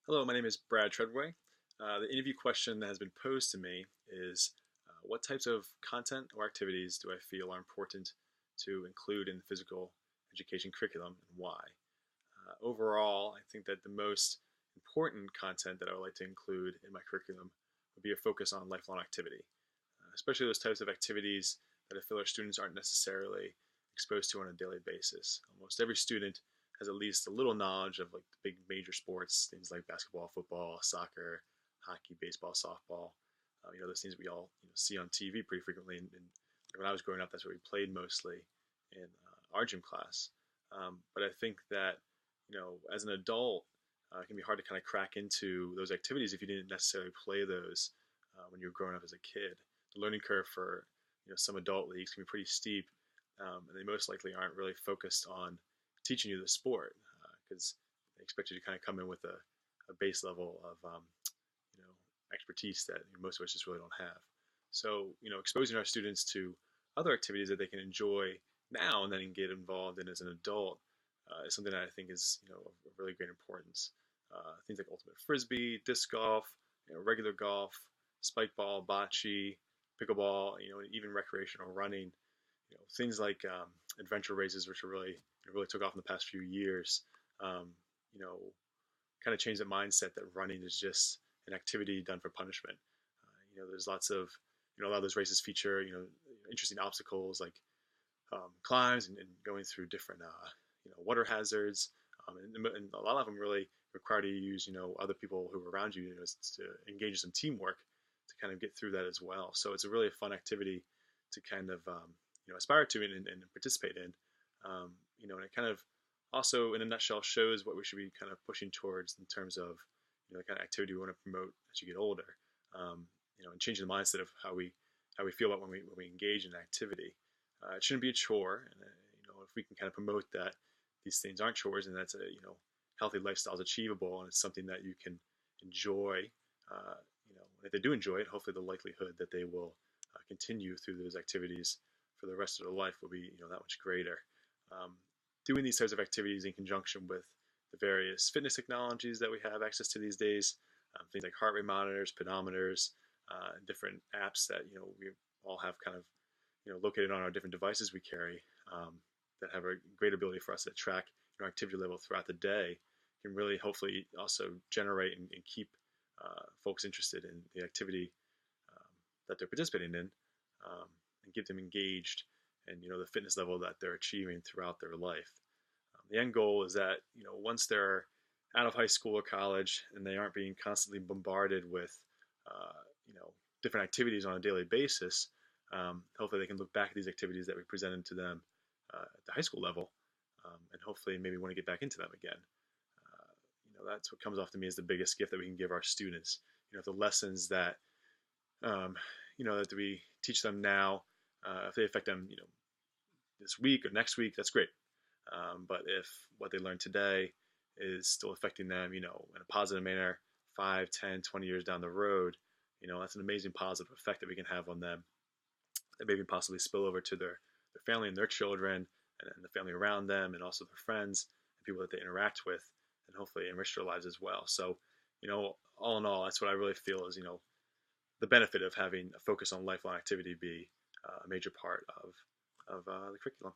Hello, my name is Brad Treadway. The interview question that has been posed to me is what types of content or activities do I feel are important to include in the physical education curriculum and why? Overall, I think that the most important content that I would like to include in my curriculum would be a focus on lifelong activity, especially those types of activities that I feel our students aren't necessarily exposed to on a daily basis. Almost every student has at least a little knowledge of like the big major sports, things like basketball, football, soccer, hockey, baseball, softball. Those things we all see on TV pretty frequently. And when I was growing up, that's what we played mostly in our gym class. But I think that as an adult, it can be hard to kind of crack into those activities if you didn't necessarily play those when you were growing up as a kid. The learning curve for some adult leagues can be pretty steep, and they most likely aren't really focused on teaching you the sport because they expect you to kind of come in with a base level of expertise that most of us just really don't have. So exposing our students to other activities that they can enjoy now and then get involved in as an adult is something that I think is of really great importance. Things like ultimate frisbee, disc golf, regular golf, spike ball, bocce, pickleball, even recreational running. Things like adventure races, which are really took off in the past few years. Um, you know, Kind of changed the mindset that running is just an activity done for punishment. There's lots of a lot of those races feature interesting obstacles like climbs and going through different water hazards, and a lot of them really require you to use other people who are around you, to engage in some teamwork to kind of get through that as well. So it's a really fun activity to kind of aspire to and participate in. And it kind of also, in a nutshell, shows what we should be kind of pushing towards in terms of the kind of activity we want to promote as you get older. And changing the mindset of how we feel about when we engage in activity. It shouldn't be a chore, and if we can kind of promote that these things aren't chores, and that's a healthy lifestyle is achievable, and it's something that you can enjoy. And if they do enjoy it, hopefully the likelihood that they will continue through those activities for the rest of their life will be that much greater. Doing these types of activities in conjunction with the various fitness technologies that we have access to these days, things like heart rate monitors, pedometers, different apps that we all have kind of located on our different devices we carry, that have a great ability for us to track activity level throughout the day, can really hopefully also generate and keep folks interested in the activity that they're participating in, and keep them engaged and the fitness level that they're achieving throughout their life. The end goal is that once they're out of high school or college and they aren't being constantly bombarded with different activities on a daily basis, hopefully they can look back at these activities that we presented to them at the high school level, and hopefully maybe want to get back into them again. That's what comes off to me as the biggest gift that we can give our students. The lessons that that we teach them now, if they affect them this week or next week, that's great. But if what they learned today is still affecting them in a positive manner 5, 10, 20 years down the road, that's an amazing positive effect that we can have on them, that maybe possibly spill over to their family and their children and the family around them, and also their friends and people that they interact with, and hopefully enrich their lives as well. So all in all, that's what I really feel is the benefit of having a focus on lifelong activity be a major part of the curriculum.